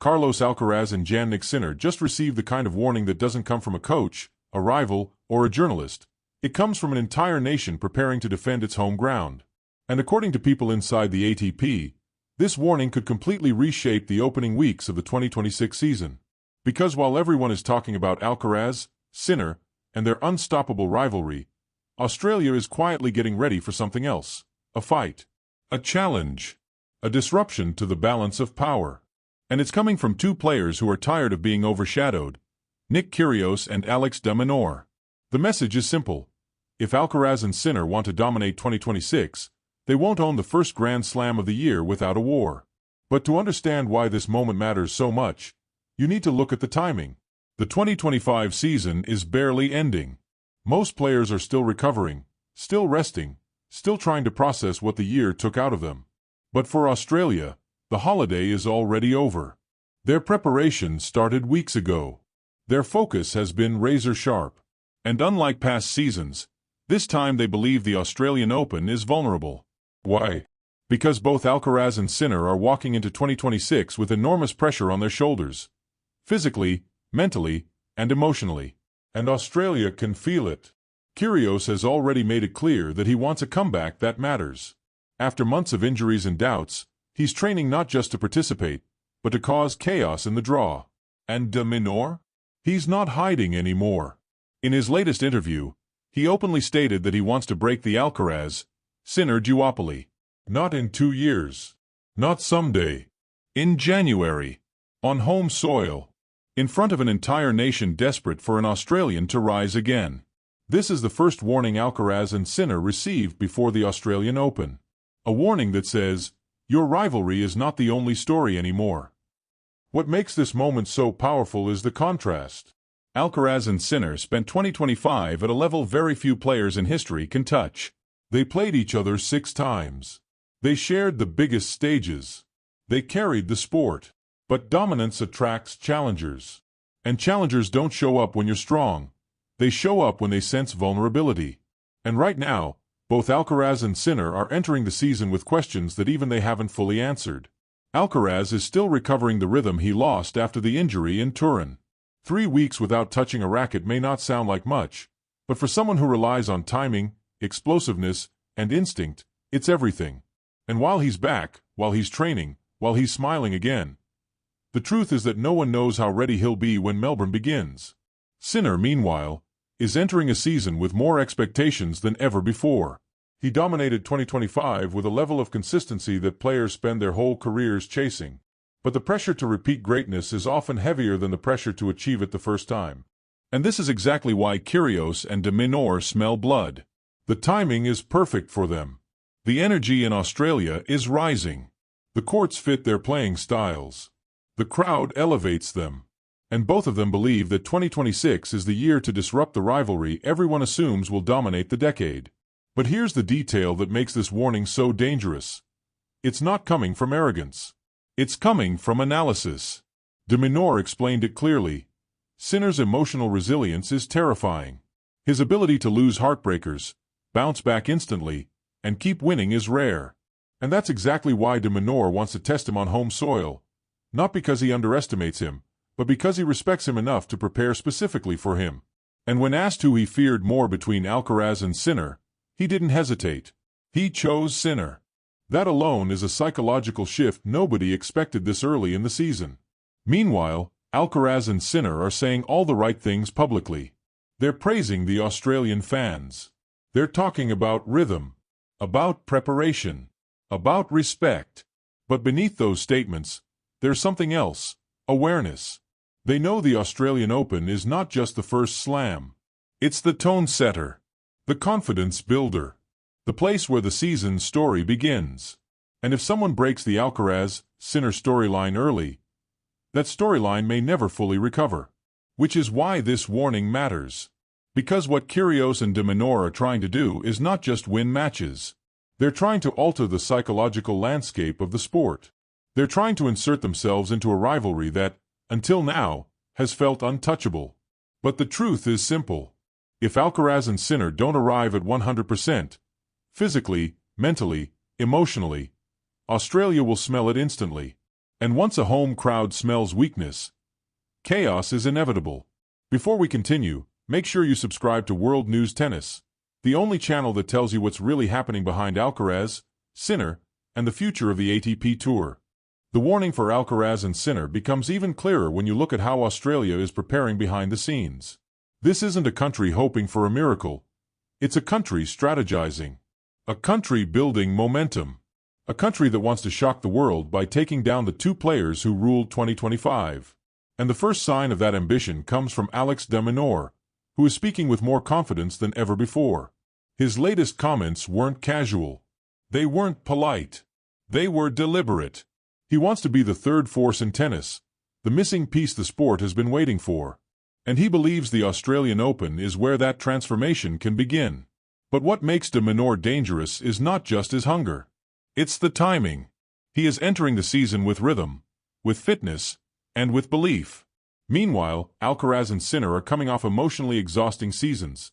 Carlos Alcaraz and Jannik Sinner just received the kind of warning that doesn't come from a coach, a rival, or a journalist. It comes from an entire nation preparing to defend its home ground. And according to people inside the ATP, this warning could completely reshape the opening weeks of the 2026 season. Because while everyone is talking about Alcaraz, Sinner, and their unstoppable rivalry, Australia is quietly getting ready for something else. A fight. A challenge. A disruption to the balance of power. And it's coming from two players who are tired of being overshadowed, Kyrgios and Alex de Minaur. The message is simple. If Alcaraz and Sinner want to dominate 2026, they won't own the first Grand Slam of the year without a war. But to understand why this moment matters so much, you need to look at the timing. The 2025 season is barely ending. Most players are still recovering, still resting, still trying to process what the year took out of them. But for Australia, the holiday is already over. Their preparation started weeks ago. Their focus has been razor-sharp. And unlike past seasons, this time they believe the Australian Open is vulnerable. Why? Because both Alcaraz and Sinner are walking into 2026 with enormous pressure on their shoulders. Physically, mentally, and emotionally. And Australia can feel it. Kyrgios has already made it clear that he wants a comeback that matters. After months of injuries and doubts, he's training not just to participate, but to cause chaos in the draw. And de Minaur? He's not hiding anymore. In his latest interview, he openly stated that he wants to break the Alcaraz-Sinner duopoly. Not in 2 years. Not someday. In January. On home soil. In front of an entire nation desperate for an Australian to rise again. This is the first warning Alcaraz and Sinner received before the Australian Open. A warning that says, your rivalry is not the only story anymore. What makes this moment so powerful is the contrast. Alcaraz and Sinner spent 2025 at a level very few players in history can touch. They played each other 6 times. They shared the biggest stages. They carried the sport. But dominance attracts challengers. And challengers don't show up when you're strong. They show up when they sense vulnerability. And right now, both Alcaraz and Sinner are entering the season with questions that even they haven't fully answered. Alcaraz is still recovering the rhythm he lost after the injury in Turin. 3 weeks without touching a racket may not sound like much, but for someone who relies on timing, explosiveness, and instinct, it's everything. And while he's back, while he's training, while he's smiling again, the truth is that no one knows how ready he'll be when Melbourne begins. Sinner, meanwhile, is entering a season with more expectations than ever before. He dominated 2025 with a level of consistency that players spend their whole careers chasing. But the pressure to repeat greatness is often heavier than the pressure to achieve it the first time. And this is exactly why Kyrgios and de Minaur smell blood. The timing is perfect for them. The energy in Australia is rising. The courts fit their playing styles. The crowd elevates them. And both of them believe that 2026 is the year to disrupt the rivalry everyone assumes will dominate the decade. But here's the detail that makes this warning so dangerous. It's not coming from arrogance. It's coming from analysis. De Minaur explained it clearly. Sinner's emotional resilience is terrifying. His ability to lose heartbreakers, bounce back instantly, and keep winning is rare. And that's exactly why de Minaur wants to test him on home soil. Not because he underestimates him, but because he respects him enough to prepare specifically for him. And when asked who he feared more between Alcaraz and Sinner, he didn't hesitate. He chose Sinner. That alone is a psychological shift nobody expected this early in the season. Meanwhile, Alcaraz and Sinner are saying all the right things publicly. They're praising the Australian fans. They're talking about rhythm, about preparation, about respect. But beneath those statements, there's something else, awareness. They know the Australian Open is not just the first slam. It's the tone setter, the confidence builder, the place where the season's story begins. And if someone breaks the Alcaraz-Sinner storyline early, that storyline may never fully recover. Which is why this warning matters. Because what Kyrgios and de Minaur are trying to do is not just win matches. They're trying to alter the psychological landscape of the sport. They're trying to insert themselves into a rivalry that, until now, has felt untouchable. But the truth is simple. If Alcaraz and Sinner don't arrive at 100%, physically, mentally, emotionally, Australia will smell it instantly. And once a home crowd smells weakness, chaos is inevitable. Before we continue, make sure you subscribe to WorldNews Tennis, the only channel that tells you what's really happening behind Alcaraz, Sinner, and the future of the ATP Tour. The warning for Alcaraz and Sinner becomes even clearer when you look at how Australia is preparing behind the scenes. This isn't a country hoping for a miracle. It's a country strategizing. A country building momentum. A country that wants to shock the world by taking down the two players who ruled 2025. And the first sign of that ambition comes from Alex de Minaur, who is speaking with more confidence than ever before. His latest comments weren't casual. They weren't polite. They were deliberate. He wants to be the third force in tennis, the missing piece the sport has been waiting for. And he believes the Australian Open is where that transformation can begin. But what makes de Minaur dangerous is not just his hunger. It's the timing. He is entering the season with rhythm, with fitness, and with belief. Meanwhile, Alcaraz and Sinner are coming off emotionally exhausting seasons.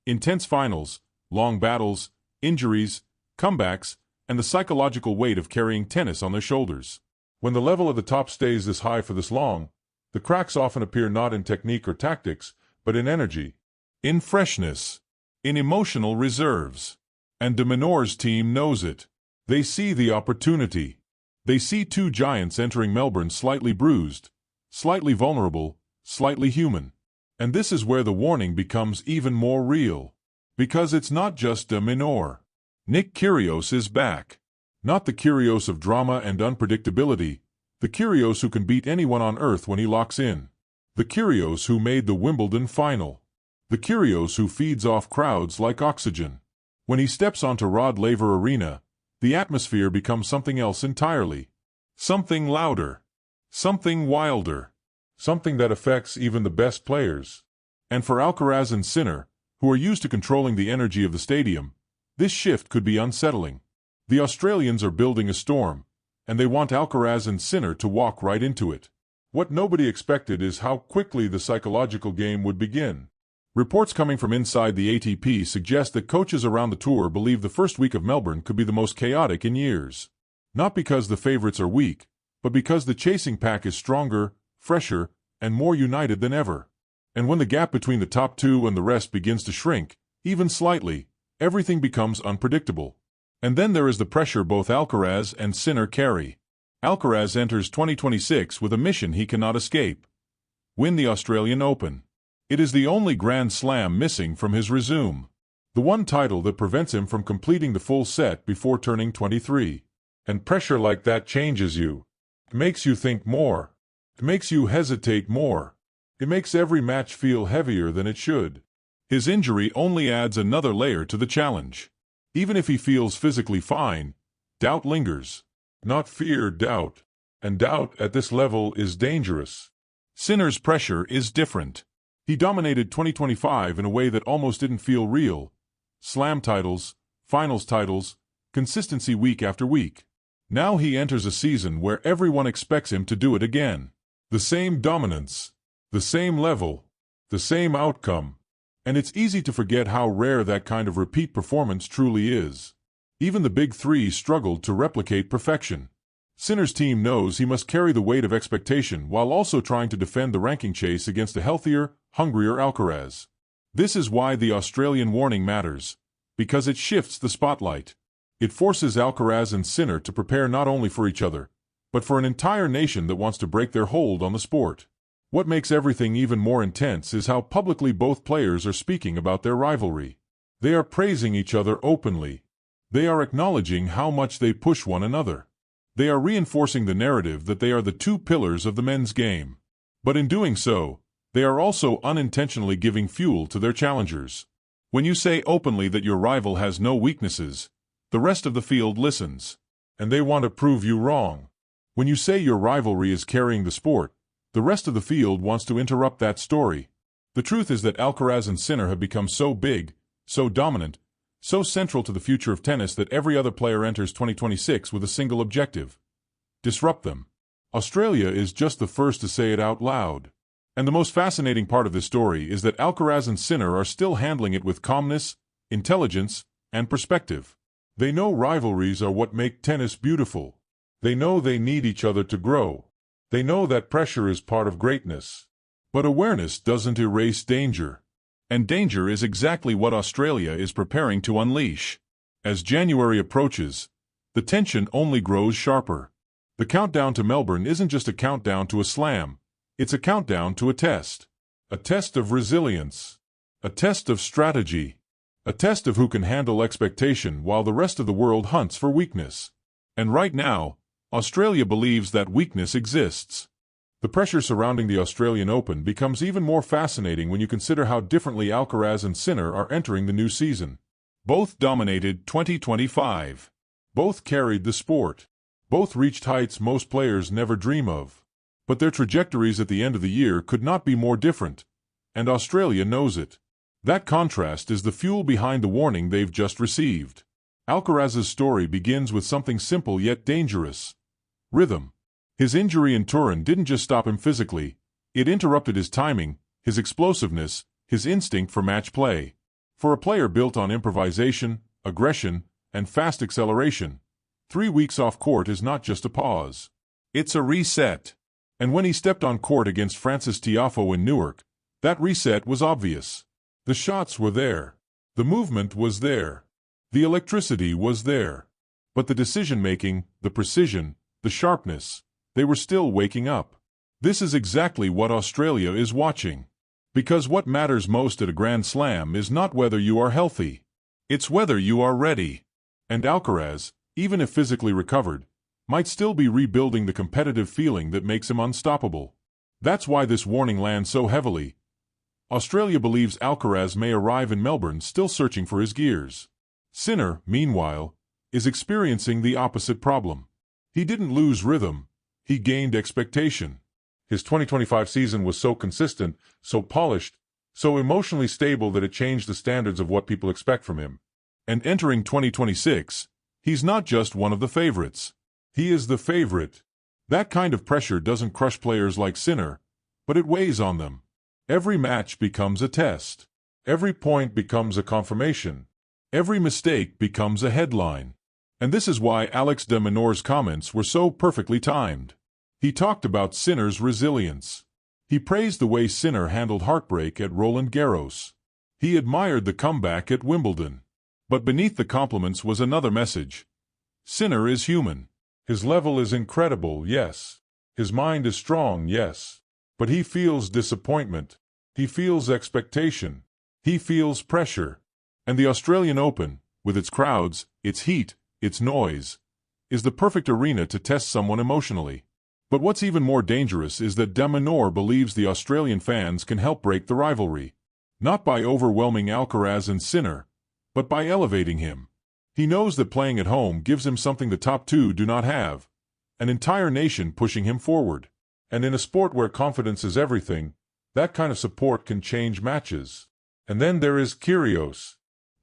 Intense finals, long battles, injuries, comebacks, and the psychological weight of carrying tennis on their shoulders. When the level of the top stays this high for this long, the cracks often appear not in technique or tactics, but in energy, in freshness, in emotional reserves. And de Minaur's team knows it. They see the opportunity. They see two giants entering Melbourne slightly bruised, slightly vulnerable, slightly human. And this is where the warning becomes even more real. Because it's not just de Minaur. Nick Kyrgios is back. Not the Kyrgios of drama and unpredictability, the Kyrgios who can beat anyone on earth when he locks in. The Kyrgios who made the Wimbledon final. The Kyrgios who feeds off crowds like oxygen. When he steps onto Rod Laver Arena, the atmosphere becomes something else entirely. Something louder. Something wilder. Something that affects even the best players. And for Alcaraz and Sinner, who are used to controlling the energy of the stadium, this shift could be unsettling. The Australians are building a storm, and they want Alcaraz and Sinner to walk right into it. What nobody expected is how quickly the psychological game would begin. Reports coming from inside the ATP suggest that coaches around the tour believe the first week of Melbourne could be the most chaotic in years. Not because the favorites are weak, but because the chasing pack is stronger, fresher, and more united than ever. And when the gap between the top two and the rest begins to shrink, even slightly, everything becomes unpredictable. And then there is the pressure both Alcaraz and Sinner carry. Alcaraz enters 2026 with a mission he cannot escape. Win the Australian Open. It is the only Grand Slam missing from his resume. The one title that prevents him from completing the full set before turning 23. And pressure like that changes you. It makes you think more. It makes you hesitate more. It makes every match feel heavier than it should. His injury only adds another layer to the challenge. Even if he feels physically fine, doubt lingers. Not fear, doubt. And doubt at this level is dangerous. Sinner's pressure is different. He dominated 2025 in a way that almost didn't feel real. Slam titles, finals titles, consistency week after week. Now he enters a season where everyone expects him to do it again. The same dominance, the same level, the same outcome. And it's easy to forget how rare that kind of repeat performance truly is. Even the big three struggled to replicate perfection. Sinner's team knows he must carry the weight of expectation while also trying to defend the ranking chase against a healthier, hungrier Alcaraz. This is why the Australian warning matters, because it shifts the spotlight. It forces Alcaraz and Sinner to prepare not only for each other, but for an entire nation that wants to break their hold on the sport. What makes everything even more intense is how publicly both players are speaking about their rivalry. They are praising each other openly. They are acknowledging how much they push one another. They are reinforcing the narrative that they are the two pillars of the men's game. But in doing so, they are also unintentionally giving fuel to their challengers. When you say openly that your rival has no weaknesses, the rest of the field listens, and they want to prove you wrong. When you say your rivalry is carrying the sport, the rest of the field wants to interrupt that story. The truth is that Alcaraz and Sinner have become so big, so dominant, so central to the future of tennis that every other player enters 2026 with a single objective: disrupt them. Australia is just the first to say it out loud. And the most fascinating part of this story is that Alcaraz and Sinner are still handling it with calmness, intelligence, and perspective. They know rivalries are what make tennis beautiful. They know they need each other to grow. They know that pressure is part of greatness. But awareness doesn't erase danger. And danger is exactly what Australia is preparing to unleash. As January approaches, the tension only grows sharper. The countdown to Melbourne isn't just a countdown to a slam. It's a countdown to a test. A test of resilience. A test of strategy. A test of who can handle expectation while the rest of the world hunts for weakness. And right now, Australia believes that weakness exists. The pressure surrounding the Australian Open becomes even more fascinating when you consider how differently Alcaraz and Sinner are entering the new season. Both dominated 2025. Both carried the sport. Both reached heights most players never dream of. But their trajectories at the end of the year could not be more different, and Australia knows it. That contrast is the fuel behind the warning they've just received. Alcaraz's story begins with something simple yet dangerous: rhythm. His injury in Turin didn't just stop him physically, it interrupted his timing, his explosiveness, his instinct for match play. For a player built on improvisation, aggression, and fast acceleration, 3 weeks off court is not just a pause. It's a reset. And when he stepped on court against Frances Tiafoe in Newark, that reset was obvious. The shots were there. The movement was there. The electricity was there. But the decision-making, the precision, the sharpness, they were still waking up. This is exactly what Australia is watching. Because what matters most at a Grand Slam is not whether you are healthy. It's whether you are ready. And Alcaraz, even if physically recovered, might still be rebuilding the competitive feeling that makes him unstoppable. That's why this warning lands so heavily. Australia believes Alcaraz may arrive in Melbourne still searching for his gears. Sinner, meanwhile, is experiencing the opposite problem. He didn't lose rhythm, he gained expectation. His 2025 season was so consistent, so polished, so emotionally stable that it changed the standards of what people expect from him. And entering 2026, he's not just one of the favorites. He is the favorite. That kind of pressure doesn't crush players like Sinner, but it weighs on them. Every match becomes a test. Every point becomes a confirmation. Every mistake becomes a headline. And this is why Alex de Minaur's comments were so perfectly timed. He talked about Sinner's resilience. He praised the way Sinner handled heartbreak at Roland Garros. He admired the comeback at Wimbledon. But beneath the compliments was another message. Sinner is human. His level is incredible, yes. His mind is strong, yes. But he feels disappointment. He feels expectation. He feels pressure. And the Australian Open, with its crowds, its heat, its noise, is the perfect arena to test someone emotionally. But what's even more dangerous is that de Minaur believes the Australian fans can help break the rivalry. Not by overwhelming Alcaraz and Sinner, but by elevating him. He knows that playing at home gives him something the top two do not have: an entire nation pushing him forward. And in a sport where confidence is everything, that kind of support can change matches. And then there is Kyrgios.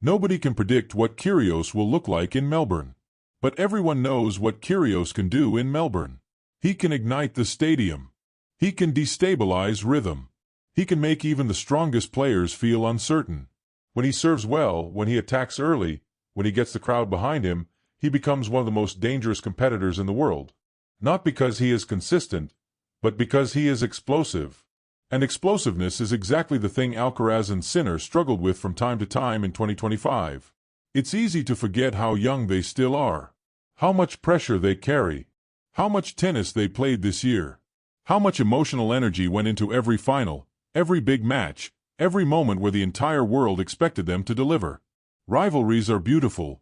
Nobody can predict what Kyrgios will look like in Melbourne. But everyone knows what Kyrgios can do in Melbourne. He can ignite the stadium. He can destabilize rhythm. He can make even the strongest players feel uncertain. When he serves well, when he attacks early, when he gets the crowd behind him, he becomes one of the most dangerous competitors in the world. Not because he is consistent, but because he is explosive. And explosiveness is exactly the thing Alcaraz and Sinner struggled with from time to time in 2025. It's easy to forget how young they still are, how much pressure they carry, how much tennis they played this year, how much emotional energy went into every final, every big match, every moment where the entire world expected them to deliver. Rivalries are beautiful,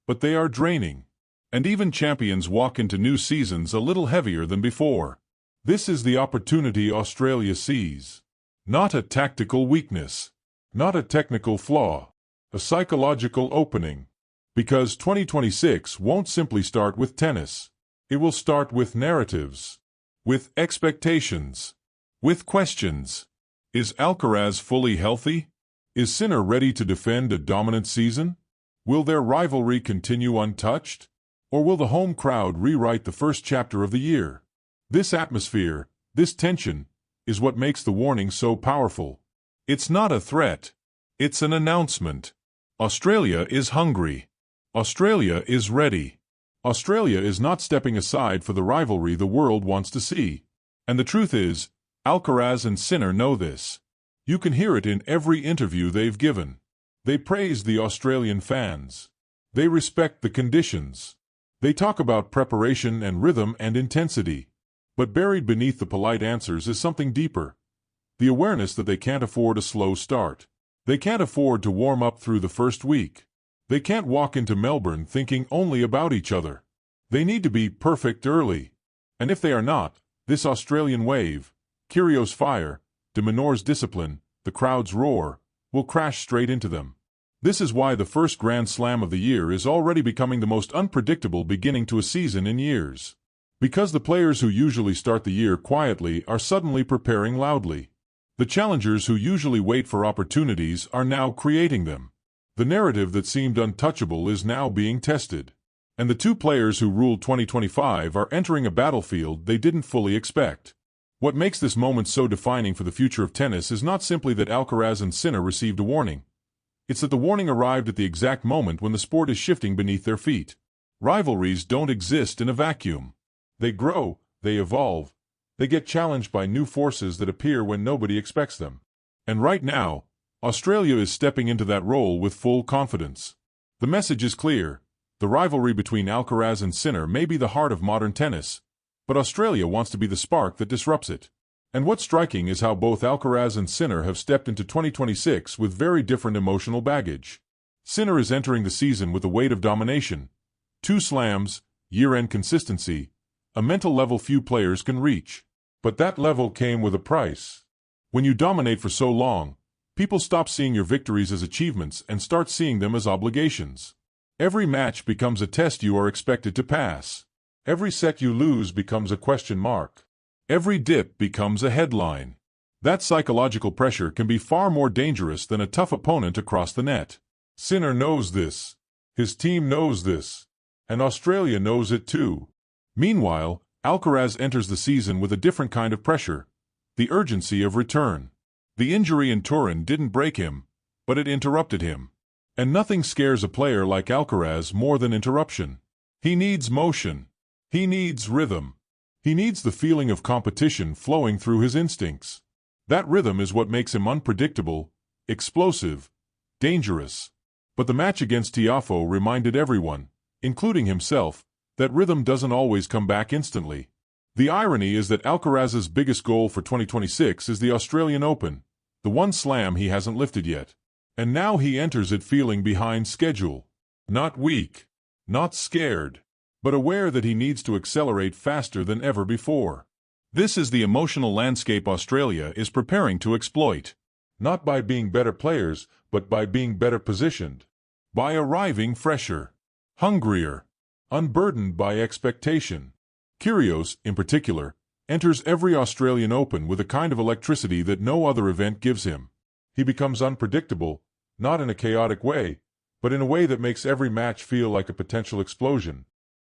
but they are draining. And even champions walk into new seasons a little heavier than before. This is the opportunity Australia sees. Not a tactical weakness. Not a technical flaw. A psychological opening. Because 2026 won't simply start with tennis. It will start with narratives. With expectations. With questions. Is Alcaraz fully healthy? Is Sinner ready to defend a dominant season? Will their rivalry continue untouched? Or will the home crowd rewrite the first chapter of the year? This atmosphere, this tension, is what makes the warning so powerful. It's not a threat. It's an announcement. Australia is hungry. Australia is ready. Australia is not stepping aside for the rivalry the world wants to see. And the truth is, Alcaraz and Sinner know this. You can hear it in every interview they've given. They praise the Australian fans. They respect the conditions. They talk about preparation and rhythm and intensity. But buried beneath the polite answers is something deeper. The awareness that they can't afford a slow start. They can't afford to warm up through the first week. They can't walk into Melbourne thinking only about each other. They need to be perfect early. And if they are not, this Australian wave, Kyrgios' fire, Minaur's discipline, the crowd's roar, will crash straight into them. This is why the first Grand Slam of the year is already becoming the most unpredictable beginning to a season in years. Because the players who usually start the year quietly are suddenly preparing loudly. The challengers who usually wait for opportunities are now creating them. The narrative that seemed untouchable is now being tested. And the two players who ruled 2025 are entering a battlefield they didn't fully expect. What makes this moment so defining for the future of tennis is not simply that Alcaraz and Sinner received a warning. It's that the warning arrived at the exact moment when the sport is shifting beneath their feet. Rivalries don't exist in a vacuum. They grow, they evolve, they get challenged by new forces that appear when nobody expects them. And right now, Australia is stepping into that role with full confidence. The message is clear. The rivalry between Alcaraz and Sinner may be the heart of modern tennis, but Australia wants to be the spark that disrupts it. And what's striking is how both Alcaraz and Sinner have stepped into 2026 with very different emotional baggage. Sinner is entering the season with the weight of domination. 2 slams, year-end consistency, a mental level few players can reach. But that level came with a price. When you dominate for so long, people stop seeing your victories as achievements and start seeing them as obligations. Every match becomes a test you are expected to pass. Every set you lose becomes a question mark. Every dip becomes a headline. That psychological pressure can be far more dangerous than a tough opponent across the net. Sinner knows this. His team knows this. And Australia knows it too. Meanwhile, Alcaraz enters the season with a different kind of pressure, the urgency of return. The injury in Turin didn't break him, but it interrupted him. And nothing scares a player like Alcaraz more than interruption. He needs motion. He needs rhythm. He needs the feeling of competition flowing through his instincts. That rhythm is what makes him unpredictable, explosive, dangerous. But the match against Tiafoe reminded everyone, including himself, that rhythm doesn't always come back instantly. The irony is that Alcaraz's biggest goal for 2026 is the Australian Open, the one slam he hasn't lifted yet. And now he enters it feeling behind schedule. Not weak, not scared, but aware that he needs to accelerate faster than ever before. This is the emotional landscape Australia is preparing to exploit. Not by being better players, but by being better positioned. By arriving fresher, hungrier, unburdened by expectation. Kyrgios, in particular, enters every Australian Open with a kind of electricity that no other event gives him. He becomes unpredictable, not in a chaotic way, but in a way that makes every match feel like a potential explosion.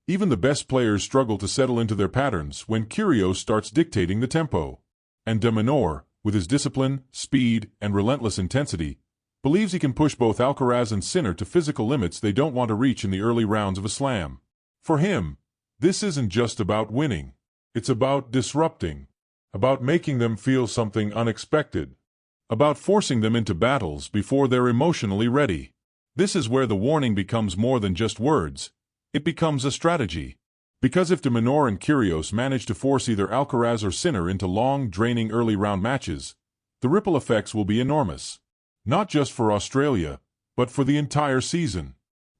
Even the best players struggle to settle into their patterns when Kyrgios starts dictating the tempo. And Minaur, with his discipline, speed, and relentless intensity, believes he can push both Alcaraz and Sinner to physical limits they don't want to reach in the early rounds of a slam. For him, this isn't just about winning. It's about disrupting, about making them feel something unexpected, about forcing them into battles before they're emotionally ready. This is where the warning becomes more than just words. It becomes a strategy. Because if Minaur and Kyrgios manage to force either Alcaraz or Sinner into long, draining early round matches, the ripple effects will be enormous. Not just for Australia, but for the entire season.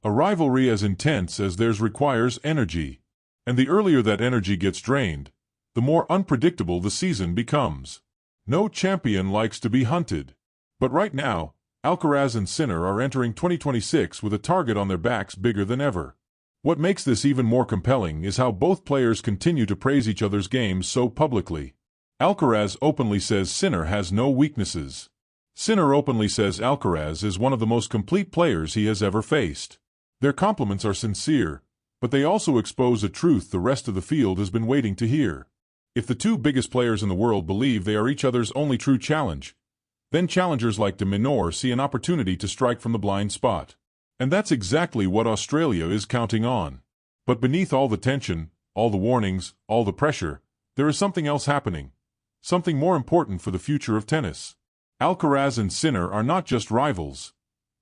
A rivalry as intense as theirs requires energy. And the earlier that energy gets drained, the more unpredictable the season becomes. No champion likes to be hunted. But right now, Alcaraz and Sinner are entering 2026 with a target on their backs bigger than ever. What makes this even more compelling is how both players continue to praise each other's games so publicly. Alcaraz openly says Sinner has no weaknesses. Sinner openly says Alcaraz is one of the most complete players he has ever faced. Their compliments are sincere, but they also expose a truth the rest of the field has been waiting to hear. If the two biggest players in the world believe they are each other's only true challenge, then challengers like Minaur see an opportunity to strike from the blind spot. And that's exactly what Australia is counting on. But beneath all the tension, all the warnings, all the pressure, there is something else happening. Something more important for the future of tennis. Alcaraz and Sinner are not just rivals.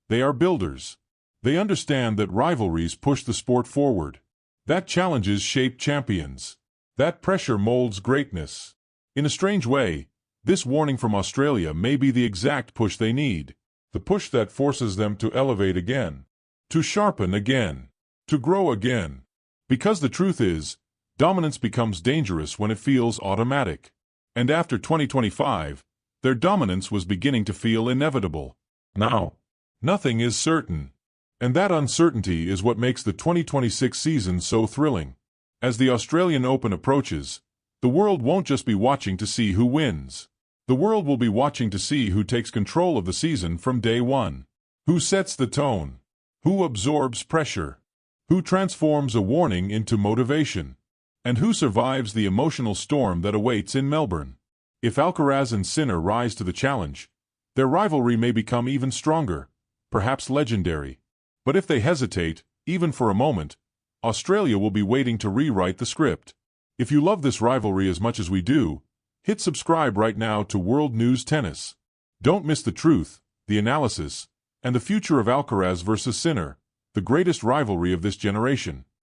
They are builders. They understand that rivalries push the sport forward. That challenges shape champions. That pressure molds greatness. In a strange way, this warning from Australia may be the exact push they need. The push that forces them to elevate again. To sharpen again. To grow again. Because the truth is, dominance becomes dangerous when it feels automatic. And after 2025, their dominance was beginning to feel inevitable. Now, nothing is certain. And that uncertainty is what makes the 2026 season so thrilling. As the Australian Open approaches, the world won't just be watching to see who wins. The world will be watching to see who takes control of the season from day one. Who sets the tone? Who absorbs pressure? Who transforms a warning into motivation? And who survives the emotional storm that awaits in Melbourne? If Alcaraz and Sinner rise to the challenge, their rivalry may become even stronger, perhaps legendary. But if they hesitate, even for a moment, Australia will be waiting to rewrite the script. If you love this rivalry as much as we do, hit subscribe right now to WorldNews Tennis. Don't miss the truth, the analysis, and the future of Alcaraz versus Sinner, the greatest rivalry of this generation.